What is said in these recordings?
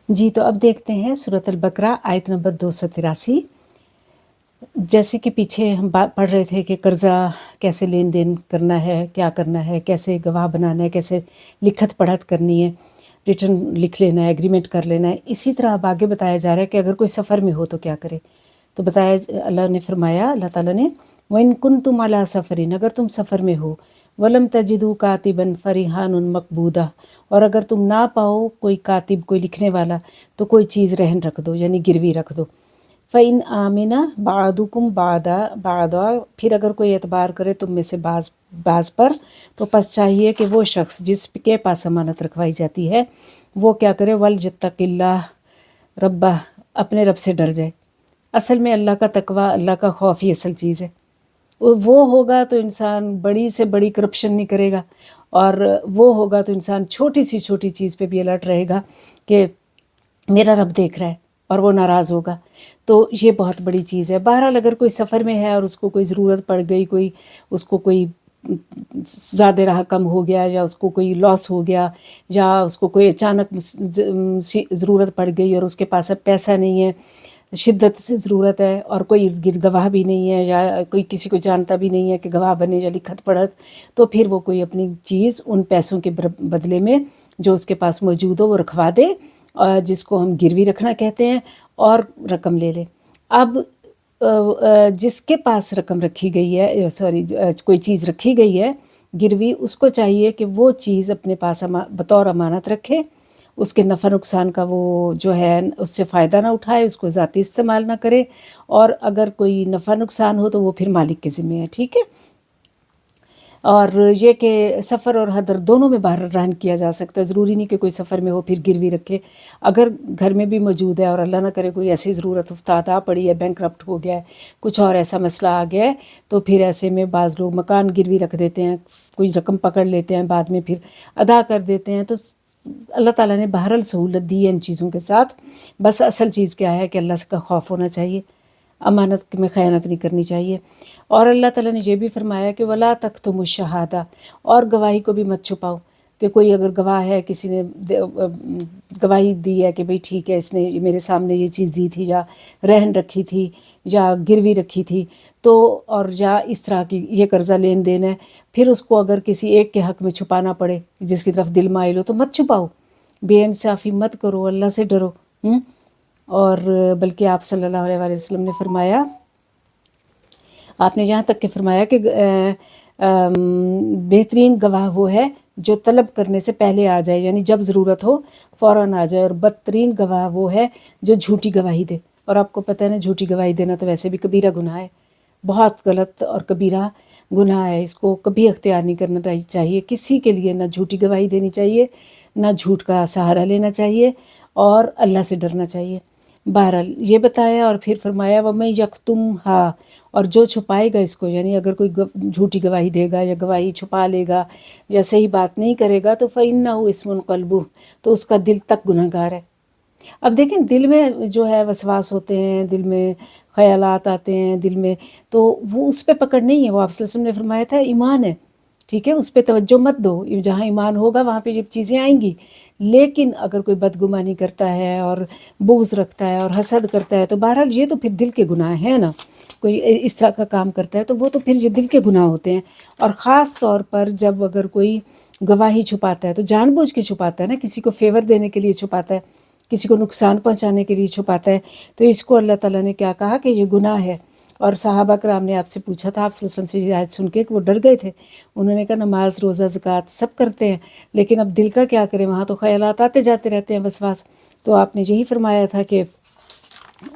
جی تو اب دیکھتے ہیں سورۃ البقرہ آیت نمبر 283۔ جیسے کہ پیچھے ہم پڑھ رہے تھے کہ قرضہ کیسے لین دین کرنا ہے، کیا کرنا ہے، کیسے گواہ بنانا ہے، کیسے لکھت پڑھت کرنی ہے، ریٹرن لکھ لینا ہے، ایگریمنٹ کر لینا ہے۔ اسی طرح اب آگے بتایا جا رہا ہے کہ اگر کوئی سفر میں ہو تو کیا کرے۔ تو بتایا اللہ نے فرمایا، اللہ تعالیٰ نے وَإِن كُنتُمْ عَلَىٰ سَفَرٍ، اگر تم سفر میں ہو، وَلَمْ تَجِدُوا كَاتِبًا فَرِهَانٌ مَقْبُودَةٌ، اور اگر تم نہ پاؤ کوئی کاتب، کوئی لکھنے والا، تو کوئی چیز رہن رکھ دو، یعنی گروی رکھ دو۔ فَإِنْ آمِنَ بَعْضُكُمْ بَعْضًا، پھر اگر کوئی اعتبار کرے تم میں سے بعض پر، تو پس چاہیے کہ وہ شخص جس کے پاس امانت رکھوائی جاتی ہے وہ کیا کرے، وَلْيَتَّقِ اللَّهَ رَبَّهُ، اپنے رب سے ڈر جائے۔ اصل میں اللہ کا تقویٰ، اللہ کا خوف ہی اصل چیز ہے۔ وہ ہوگا تو انسان بڑی سے بڑی کرپشن نہیں کرے گا، اور وہ ہوگا تو انسان چھوٹی سی چھوٹی چیز پہ بھی الرٹ رہے گا کہ میرا رب دیکھ رہا ہے، اور وہ ناراض ہوگا۔ تو یہ بہت بڑی چیز ہے۔ بہرحال اگر کوئی سفر میں ہے اور اس کو کوئی ضرورت پڑ گئی، اس کو کوئی زیادہ راہ کم ہو گیا، یا اس کو کوئی لاس ہو گیا، یا اس کو کوئی اچانک ضرورت پڑ گئی اور اس کے پاس اب پیسہ نہیں ہے، شدت سے ضرورت ہے، اور کوئی گواہ بھی نہیں ہے، یا کوئی کسی کو جانتا بھی نہیں ہے کہ گواہ بنے یا لکھت پڑھت، تو پھر وہ کوئی اپنی چیز ان پیسوں کے بدلے میں جو اس کے پاس موجود ہو وہ رکھوا دے، جس کو ہم گروی رکھنا کہتے ہیں، اور رقم لے لے۔ اب جس کے پاس رقم رکھی گئی ہے، کوئی چیز رکھی گئی ہے گروی، اس کو چاہیے کہ وہ چیز اپنے پاس بطور امانت رکھے، اس کے نفع نقصان کا وہ جو ہے اس سے فائدہ نہ اٹھائے، اس کو ذاتی استعمال نہ کرے، اور اگر کوئی نفع نقصان ہو تو وہ پھر مالک کے ذمہ ہے، ٹھیک ہے۔ اور یہ کہ سفر اور حضر دونوں میں باہر رہن کیا جا سکتا ہے، ضروری نہیں کہ کوئی سفر میں ہو پھر گروی رکھے۔ اگر گھر میں بھی موجود ہے اور اللہ نہ کرے کوئی ایسی ضرورت افتاد آ پڑی ہے، بینک کرپٹ ہو گیا ہے، کچھ اور ایسا مسئلہ آ گیا ہے، تو پھر ایسے میں بعض لوگ مکان گروی رکھ دیتے ہیں، کوئی رقم پکڑ لیتے ہیں، بعد میں پھر ادا کر دیتے ہیں۔ تو اللہ تعالیٰ نے بہرحال سہولت دی ہے ان چیزوں کے ساتھ، بس اصل چیز کیا ہے کہ اللہ کا خوف ہونا چاہیے، امانت میں خیانت نہیں کرنی چاہیے۔ اور اللہ تعالیٰ نے یہ بھی فرمایا کہ وَلَا تَكْتُمُوا الشَّهَادَةَ، اور گواہی کو بھی مت چھپاؤ، کہ کوئی اگر گواہ ہے، کسی نے گواہی دی ہے کہ بھئی ٹھیک ہے اس نے میرے سامنے یہ چیز دی تھی، یا رہن رکھی تھی، یا گروی رکھی تھی، تو اور یا اس طرح کی یہ قرضہ لین دین ہے، پھر اس کو اگر کسی ایک کے حق میں چھپانا پڑے جس کی طرف دل مائل ہو، تو مت چھپاؤ، بے انصافی مت کرو، اللہ سے ڈرو۔ اور بلکہ آپ صلی اللہ علیہ وآلہ وسلم نے فرمایا، آپ نے یہاں تک کہ فرمایا کہ بہترین گواہ وہ ہے جو طلب کرنے سے پہلے آ جائے، یعنی جب ضرورت ہو فوراً آ جائے، اور بدترین گواہ وہ ہے جو جھوٹی گواہی دے۔ اور آپ کو پتہ ہے نا، جھوٹی گواہی دینا تو ویسے بھی کبیرہ گناہ ہے، بہت غلط اور کبیرہ گناہ ہے، اس کو کبھی اختیار نہیں کرنا چاہیے کسی کے لیے، نہ جھوٹی گواہی دینی چاہیے، نہ جھوٹ کا سہارا لینا چاہیے، اور اللہ سے ڈرنا چاہیے۔ بہرحال یہ بتایا، اور پھر فرمایا وَمَن یکتمھا، اور جو چھپائے گا اس کو، یعنی اگر کوئی جھوٹی گواہی دے گا یا گواہی چھپا لے گا یا صحیح بات نہیں کرے گا، تو فَإِنَّهُ إِثْمٌ قَلْبُهُ، تو اس کا دل تک گناہ گار ہے۔ اب دیکھیں دل میں جو ہے وسواس ہوتے ہیں، دل میں خیالات آتے ہیں دل میں، تو وہ اس پہ پکڑ نہیں ہے، وہ آپ صلی اللہ علیہ وسلم نے فرمایا تھا ایمان ہے، ٹھیک ہے، اس پہ توجہ مت دو، جہاں ایمان ہوگا وہاں پہ یہ چیزیں آئیں گی۔ لیکن اگر کوئی بدگمانی کرتا ہے اور بغض رکھتا ہے اور حسد کرتا ہے، تو بہرحال یہ تو پھر دل کے گناہ ہیں نا، کوئی اس طرح کا کام کرتا ہے تو وہ تو پھر یہ دل کے گناہ ہوتے ہیں۔ اور خاص طور پر جب اگر کوئی گواہی چھپاتا ہے تو جان بوجھ کے چھپاتا ہے نا، کسی کو فیور دینے کے لیے چھپاتا ہے، کسی کو نقصان پہنچانے کے لیے چھپاتا ہے، تو اس کو اللہ تعالیٰ نے کیا کہا کہ یہ گناہ ہے۔ اور صحابہ کرام نے آپ سے پوچھا تھا، آپ صلی اللہ علیہ وسلم سے یہ آیت سن کے کہ وہ ڈر گئے تھے، انہوں نے کہا نماز روزہ زکوٰۃ سب کرتے ہیں، لیکن اب دل کا کیا کریں، وہاں تو خیالات آتے جاتے رہتے ہیں، وسواس۔ تو آپ نے یہی فرمایا تھا کہ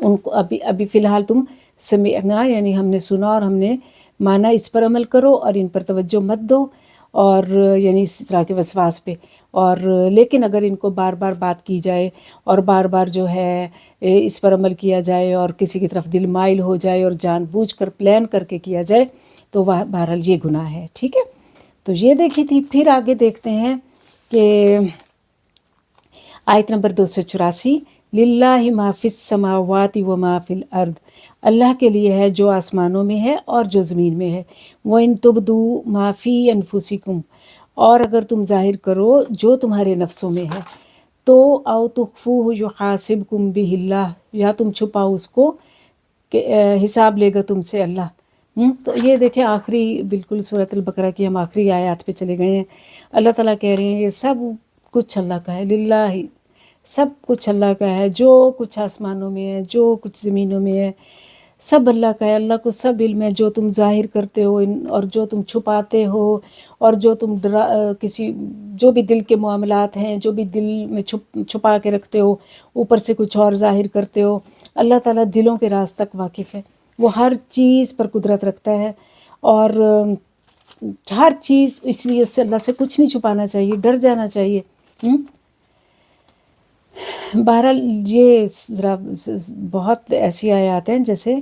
ان کو ابھی فی الحال تم سمعنا، یعنی ہم نے سنا اور ہم نے مانا، اس پر عمل کرو اور ان پر توجہ مت دو، اور یعنی اس طرح کے وسواس پہ۔ اور لیکن اگر ان کو بار بار بات کی جائے اور بار بار جو ہے اس پر عمل کیا جائے، اور کسی کی طرف دل مائل ہو جائے اور جان بوجھ کر پلان کر کے کیا جائے، تو وہ بہرحال یہ گناہ ہے، ٹھیک ہے۔ تو یہ دیکھی تھی۔ پھر آگے دیکھتے ہیں کہ آیت نمبر 284، للہ ما فی السماوات و ما فی الارض، اللہ کے لیے ہے جو آسمانوں میں ہے اور جو زمین میں ہے۔ وَإِن تُبْدُوا مَا فِي أَنفُسِكُمْ، اور اگر تم ظاہر کرو جو تمہارے نفسوں میں ہے، تو او تخفوہ یحاسبکم بہ اللہ، یا تم چھپاؤ اس کو کہ حساب لے گا تم سے اللہ۔ تو یہ دیکھیں آخری بالکل سورۃ البقرہ کی ہم آخری آیات پہ چلے گئے ہیں۔ اللہ تعالیٰ کہہ رہے ہیں یہ سب کچھ اللہ کا ہے، للہ، سب کچھ اللہ کا ہے، جو کچھ آسمانوں میں ہے، جو کچھ زمینوں میں ہے، سب اللہ کا ہے۔ اللہ کو سب علم ہے، جو تم ظاہر کرتے ہو اور جو تم چھپاتے ہو، اور جو تم کسی جو بھی دل کے معاملات ہیں، جو بھی دل میں چھپا کے رکھتے ہو، اوپر سے کچھ اور ظاہر کرتے ہو، اللہ تعالیٰ دلوں کے راز تک واقف ہے۔ وہ ہر چیز پر قدرت رکھتا ہے، اور ہر چیز، اس لیے اس سے اللہ سے کچھ نہیں چھپانا چاہیے، ڈر جانا چاہیے۔ بہرحال یہ ذرا بہت ایسی آیات ہیں جیسے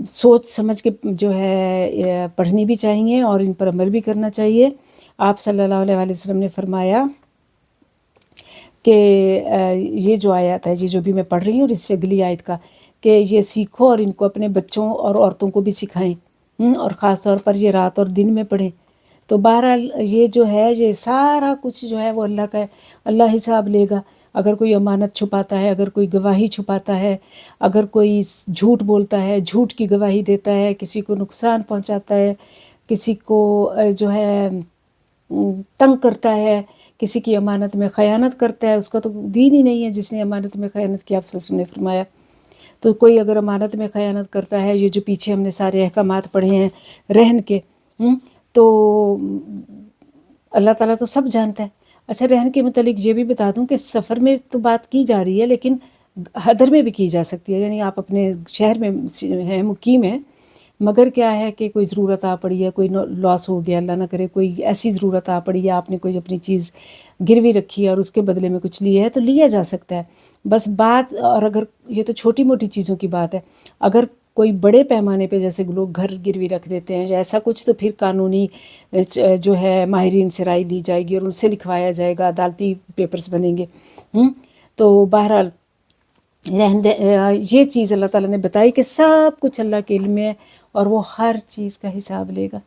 سوچ سمجھ کے جو ہے پڑھنی بھی چاہیے اور ان پر عمل بھی کرنا چاہیے۔ آپ صلی اللہ علیہ وآلہ وسلم نے فرمایا کہ یہ جو آیات ہے، یہ جو بھی میں پڑھ رہی ہوں اور اس سے اگلی آیت کا، کہ یہ سیکھو اور ان کو اپنے بچوں اور عورتوں کو بھی سکھائیں، اور خاص طور پر یہ رات اور دن میں پڑھیں۔ تو بہرحال یہ جو ہے، یہ سارا کچھ جو ہے وہ اللہ کا ہے، اللہ حساب لے گا۔ اگر کوئی امانت چھپاتا ہے، اگر کوئی گواہی چھپاتا ہے، اگر کوئی جھوٹ بولتا ہے، جھوٹ کی گواہی دیتا ہے، کسی کو نقصان پہنچاتا ہے، کسی کو جو ہے تنگ کرتا ہے، کسی کی امانت میں خیانت کرتا ہے، اس کا تو دین ہی نہیں ہے جس نے امانت میں خیانت کی، آپ صلی اللہ علیہ وسلم نے فرمایا۔ تو کوئی اگر امانت میں خیانت کرتا ہے، یہ جو پیچھے ہم نے سارے احکامات پڑھے ہیں رہن کے، تو اللہ تعالیٰ تو سب جانتا ہے۔ اچھا، رہن کے متعلق یہ بھی بتا دوں کہ سفر میں تو بات کی جا رہی ہے، لیکن حضر میں بھی کی جا سکتی ہے، یعنی آپ اپنے شہر میں ہیں، مقیم ہیں، مگر کیا ہے کہ کوئی ضرورت آ پڑی ہے، کوئی لاس ہو گیا، اللہ نہ کرے کوئی ایسی ضرورت آ پڑی ہے، آپ نے کوئی اپنی چیز گروی رکھی ہے اور اس کے بدلے میں کچھ لیا ہے، تو لیا جا سکتا ہے بس بات۔ اور اگر یہ تو چھوٹی موٹی چیزوں کی بات ہے، اگر کوئی بڑے پیمانے پہ جیسے لوگ گھر گروی رکھ دیتے ہیں یا ایسا کچھ، تو پھر قانونی جو ہے ماہرین سے رائے لی جائے گی اور ان سے لکھوایا جائے گا، عدالتی پیپرز بنیں گے۔ تو بہرحال یہ چیز اللہ تعالیٰ نے بتائی کہ سب کچھ اللہ کے علم میں ہے اور وہ ہر چیز کا حساب لے گا۔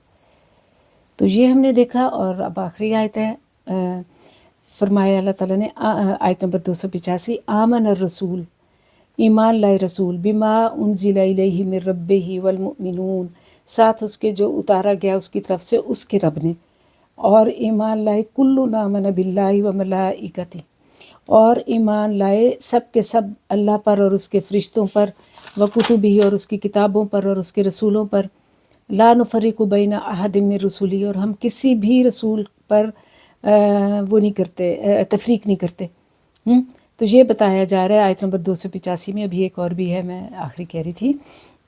تو یہ ہم نے دیکھا، اور اب آخری آیت ہے، فرمایا اللہ تعالیٰ نے آیت نمبر 285، آمن الرسول، ایمان لائے رسول، بما انزل الیہ من ربہ والمؤمنون، ساتھ اس کے جو اتارا گیا اس کی طرف سے اس کے رب نے، اور ایمان لائے کل آمن باللہ وملائکتہ، اور ایمان لائے سب کے سب اللہ پر اور اس کے فرشتوں پر، وکتبہ اور اس کی کتابوں پر اور اس کے رسولوں پر، لا نفرق بین احد من رسولہ، اور ہم کسی بھی رسول پر وہ نہیں کرتے، تفریق نہیں کرتے۔ تو یہ بتایا جا رہا ہے آیت نمبر 285 میں۔ ابھی ایک اور بھی ہے، میں آخری کہہ رہی تھی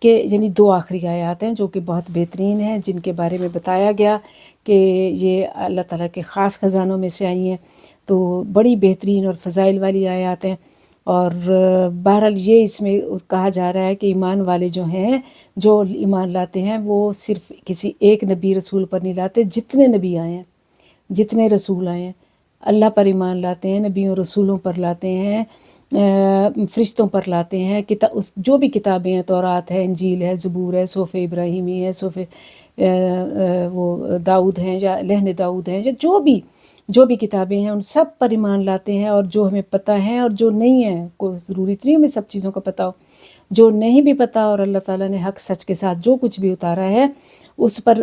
کہ یعنی 2 آخری آیات ہیں جو کہ بہت بہترین ہیں، جن کے بارے میں بتایا گیا کہ یہ اللہ تعالیٰ کے خاص خزانوں میں سے آئی ہیں، تو بڑی بہترین اور فضائل والی آیات ہیں۔ اور بہرحال یہ اس میں کہا جا رہا ہے کہ ایمان والے جو ہیں، جو ایمان لاتے ہیں، وہ صرف کسی ایک نبی رسول پر نہیں لاتے، جتنے نبی آئے ہیں، جتنے رسول آئے ہیں، اللہ پر ایمان لاتے ہیں، نبیوں رسولوں پر لاتے ہیں، فرشتوں پر لاتے ہیں، جو بھی کتابیں ہیں، تورات ہے، انجیل ہے، زبور ہے، صحف ابراہیمی ہے، صحف وہ داؤد ہیں یا لہن داؤد ہیں، یا جو بھی کتابیں ہیں، ان سب پر ایمان لاتے ہیں، اور جو ہمیں پتہ ہے اور جو نہیں ہے، کوئی ضروری نہیں ہمیں سب چیزوں کا پتہ ہو، جو نہیں بھی پتہ، اور اللہ تعالیٰ نے حق سچ کے ساتھ جو کچھ بھی اتارا ہے اس پر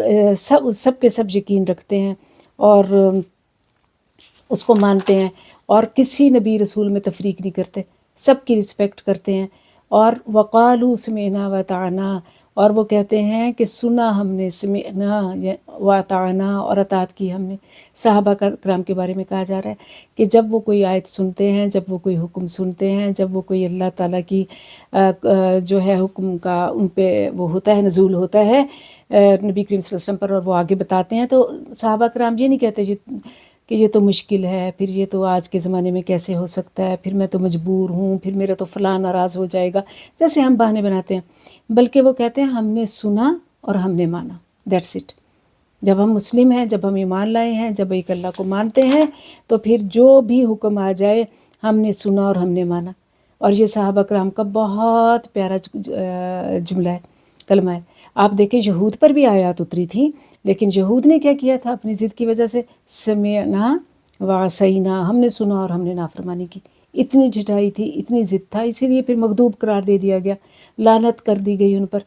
سب کے سب یقین رکھتے ہیں اور اس کو مانتے ہیں، اور کسی نبی رسول میں تفریق نہیں کرتے، سب کی رسپیکٹ کرتے ہیں۔ اور وقالوا سمعنا واطعنا، اور وہ کہتے ہیں کہ سنا ہم نے، سمعنا واطعنا، اور اطاعت کی ہم نے۔ صحابہ کرام کے بارے میں کہا جا رہا ہے کہ جب وہ کوئی آیت سنتے ہیں، جب وہ کوئی حکم سنتے ہیں، جب وہ کوئی اللہ تعالیٰ کی جو ہے حکم کا ان پہ وہ ہوتا ہے، نزول ہوتا ہے نبی کریم صلی اللہ علیہ وسلم پر، اور وہ آگے بتاتے ہیں، تو صحابہ کرام یہ نہیں کہتے کہ یہ تو مشکل ہے، پھر یہ تو آج کے زمانے میں کیسے ہو سکتا ہے، پھر میں تو مجبور ہوں، پھر میرا تو فلاں ناراض ہو جائے گا، جیسے ہم بہانے بناتے ہیں، بلکہ وہ کہتے ہیں ہم نے سنا اور ہم نے مانا، دیٹس اٹ۔ جب ہم مسلم ہیں، جب ہم ایمان لائے ہیں، جب ایک اللہ کو مانتے ہیں، تو پھر جو بھی حکم آ جائے ہم نے سنا اور ہم نے مانا۔ اور یہ صحابہ کرام کا بہت پیارا جملہ ہے، کلمہ ہے۔ آپ دیکھیں یہود پر بھی آیات اتری تھیں، لیکن یہود نے کیا کیا تھا اپنی ضد کی وجہ سے، سمعنا وعصینا، ہم نے سنا اور ہم نے نافرمانی کی. اتنی ڈھٹائی تھی، اتنی ضد تھا، اسی لیے پھر مغضوب قرار دے دیا گیا، لعنت کر دی گئی ان پر.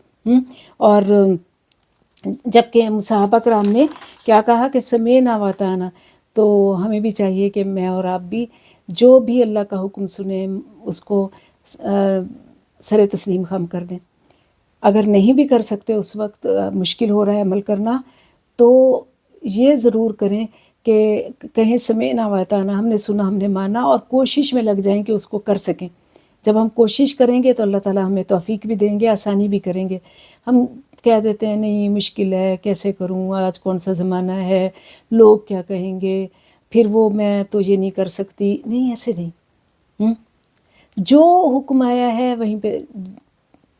اور جبکہ صحابہ کرام نے کیا کہا کہ سمعنا واطعنا. تو ہمیں بھی چاہیے کہ میں اور آپ بھی جو بھی اللہ کا حکم سنیں اس کو سر تسلیم خم کر دیں. اگر نہیں بھی کر سکتے، اس وقت مشکل ہو رہا ہے عمل کرنا، تو یہ ضرور کریں کہ کہیں سمعنا واطعنا، ہم نے سنا ہم نے مانا، اور کوشش میں لگ جائیں کہ اس کو کر سکیں. جب ہم کوشش کریں گے تو اللہ تعالیٰ ہمیں توفیق بھی دیں گے، آسانی بھی کریں گے. ہم کہہ دیتے ہیں نہیں مشکل ہے، کیسے کروں، آج کون سا زمانہ ہے، لوگ کیا کہیں گے، پھر وہ میں تو یہ نہیں کر سکتی. نہیں، ایسے نہیں. جو حکم آیا ہے وہیں پہ،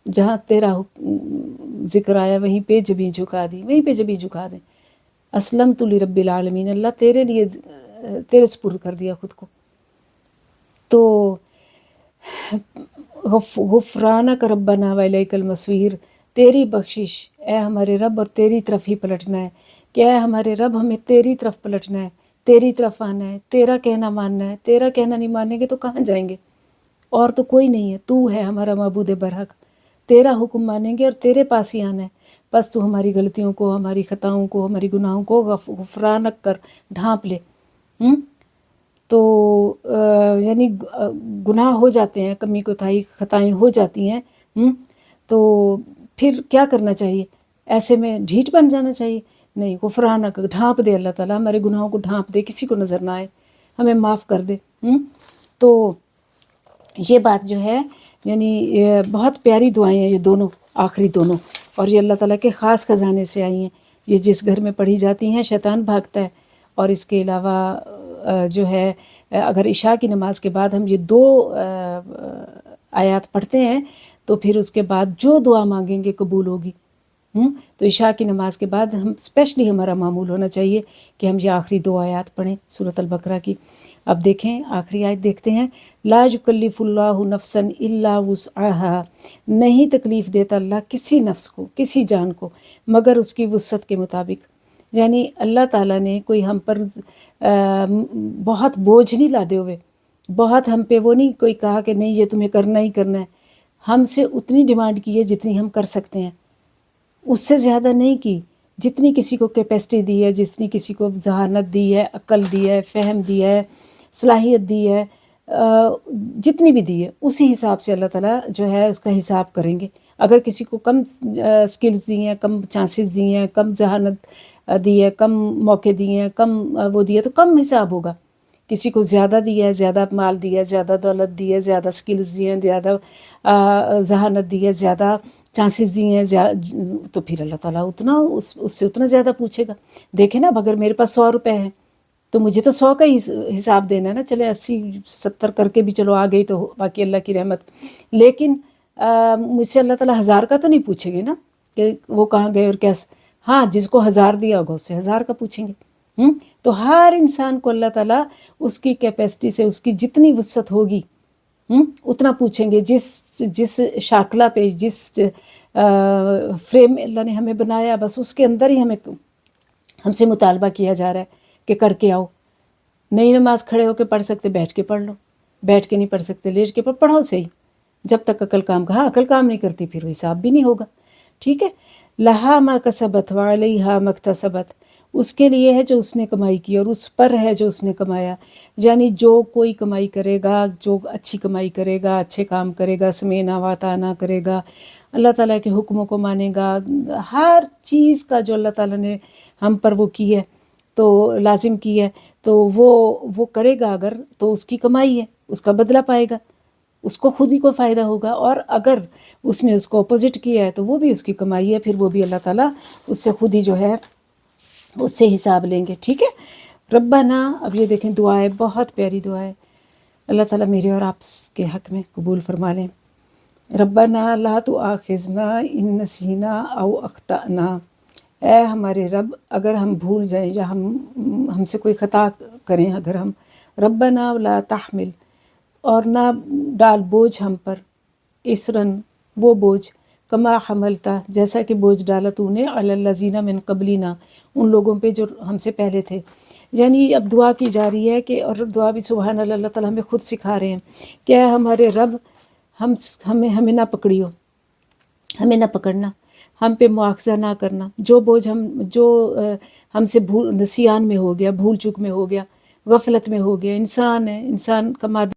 جہاں تیرا ذکر آیا وہیں پہ جبیں جھکا دی، وہیں پہ جبیں جھکا دیں. اسلمت لرب العالمین، اللہ تیرے لیے، تیرے سپرد کر دیا خود کو. تو غفرانک ربنا والیک المصیر، تیری بخشش اے ہمارے رب، اور تیری طرف ہی پلٹنا ہے. کہ اے ہمارے رب ہمیں تیری طرف پلٹنا ہے، تیری طرف آنا ہے، تیرا کہنا ماننا ہے. تیرا کہنا نہیں مانیں گے تو کہاں جائیں گے؟ اور تو کوئی نہیں ہے، تو ہے ہمارا معبود برحق. تیرا حکم مانیں گے اور تیرے پاس ہی آنا ہے. بس تو ہماری غلطیوں کو، ہماری خطاؤں کو، ہماری گناہوں کو غفرانک کر ڈھانپ لے. تو یعنی گناہ ہو جاتے ہیں، کمی کوتاہی خطائیں ہو جاتی ہیں. تو پھر کیا کرنا چاہیے؟ ایسے میں ڈھیٹ بن جانا چاہیے؟ نہیں، غفرانک، ڈھانپ دے اللہ تعالیٰ، ہمارے گناہوں کو ڈھانپ دے، کسی کو نظر نہ آئے، ہمیں معاف کر دے. تو یہ بات جو ہے یعنی بہت پیاری دعائیں ہیں یہ دونوں، آخری دونوں، اور یہ اللہ تعالیٰ کے خاص خزانے سے آئی ہیں. یہ جس گھر میں پڑھی جاتی ہیں شیطان بھاگتا ہے. اور اس کے علاوہ جو ہے اگر عشاء کی نماز کے بعد ہم یہ 2 آیات پڑھتے ہیں تو پھر اس کے بعد جو دعا مانگیں گے قبول ہوگی. تو عشاء کی نماز کے بعد ہم اسپیشلی ہمارا معمول ہونا چاہیے کہ ہم یہ آخری 2 آیات پڑھیں سورۃ البقرہ کی. اب دیکھیں آخری آیت دیکھتے ہیں. لا یکلف اللہ نفسا الا وسعها، نہیں تکلیف دیتا اللہ کسی نفس کو، کسی جان کو، مگر اس کی وسعت کے مطابق. یعنی اللہ تعالیٰ نے کوئی ہم پر بہت بوجھ نہیں لادے ہوئے، بہت ہم پہ وہ نہیں کوئی کہا کہ نہیں یہ تمہیں کرنا ہی کرنا ہے. ہم سے اتنی ڈیمانڈ کی ہے جتنی ہم کر سکتے ہیں، اس سے زیادہ نہیں کی. جتنی کسی کو کیپیسٹی دی ہے، جتنی کسی کو ذہانت دی ہے، عقل دی ہے، فہم دی ہے، صلاحیت دی ہے، جتنی بھی دی ہے، اسی حساب سے اللہ تعالیٰ جو ہے اس کا حساب کریں گے. اگر کسی کو کم سکلز دی ہیں، کم چانسز دی ہیں، کم ذہانت دی ہے، کم موقع دیے ہیں، کم وہ دیے، تو کم حساب ہوگا. کسی کو زیادہ دیا ہے، زیادہ مال دیا ہے، زیادہ دولت دی ہے، زیادہ سکلز دی ہیں، زیادہ ذہانت دی ہے، زیادہ چانسز دیے ہیں، تو پھر اللہ تعالیٰ اتنا اس سے اتنا زیادہ پوچھے گا. دیکھیں نا، اگر میرے پاس 100 روپے ہیں تو مجھے تو 100 کا ہی حساب دینا ہے نا. چلے 80-70 کر کے بھی چلو آ گئی تو باقی اللہ کی رحمت. لیکن مجھ سے اللہ تعالیٰ 1000 کا تو نہیں پوچھیں گے نا کہ وہ کہاں گئے اور کیسے. ہاں، جس کو 1000 دیا ہوگا اس سے 1000 کا پوچھیں گے. تو ہر انسان کو اللہ تعالیٰ اس کی کیپیسٹی سے، اس کی جتنی وسعت ہوگی اتنا پوچھیں گے. جس شاکلہ پہ، جس فریم میں اللہ نے ہمیں بنایا، بس اس کے اندر ہی ہم سے مطالبہ کیا جا رہا ہے کہ کر کے آؤ. نئی نماز کھڑے ہو کے پڑھ سکتے بیٹھ کے پڑھ لو، بیٹھ کے نہیں پڑھ سکتے لیٹ کے پڑھو صحیح. جب تک عقل کام کہا عقل کام نہیں کرتی پھر حساب بھی نہیں ہوگا. ٹھیک ہے. لہا ما کسبت وعلیہا ما اکتسبت، اس کے لیے ہے جو اس نے کمائی کی اور اس پر ہے جو اس نے کمایا. یعنی جو کوئی کمائی کرے گا، جو اچھی کمائی کرے گا، اچھے کام کرے گا، سمعنا واطعنا کرے گا، اللہ تعالیٰ کے حکموں کو مانے گا، ہر چیز کا جو اللہ تعالیٰ نے ہم پر وہ کی ہے تو لازم کی ہے، تو وہ کرے گا اگر، تو اس کی کمائی ہے، اس کا بدلہ پائے گا، اس کو خود ہی کو فائدہ ہوگا. اور اگر اس نے اس کو اپوزٹ کیا ہے تو وہ بھی اس کی کمائی ہے، پھر وہ بھی اللہ تعالیٰ اس سے خود ہی جو ہے اس سے حساب لیں گے. ٹھیک ہے. ربنا، اب یہ دیکھیں دعا ہے، بہت پیاری دعا ہے. اللہ تعالیٰ میرے اور آپ کے حق میں قبول فرما لیں. ربنا لا تؤاخذنا ان نسینا او اخطأنا، اے ہمارے رب اگر ہم بھول جائیں یا ہم سے کوئی خطا کریں، اگر ہم، ربنا لا تحمل، اور نہ ڈال بوجھ ہم پر، اسرن وہ بوجھ، کما حملتا جیسا کہ بوجھ ڈالا تو نے، علی الذین من قبلنا ان لوگوں پہ جو ہم سے پہلے تھے. یعنی اب دعا کی جا رہی ہے کہ، اور دعا بھی سبحان اللہ، اللہ تعالیٰ ہمیں خود سکھا رہے ہیں کہ اے ہمارے رب، ہمیں نہ پکڑیو، ہمیں نہ پکڑنا، ہم پہ مواخذہ نہ کرنا، جو بوجھ ہم سے نسیان میں ہو گیا، بھول چوک میں ہو گیا، غفلت میں ہو گیا، انسان ہے، انسان کا مادہ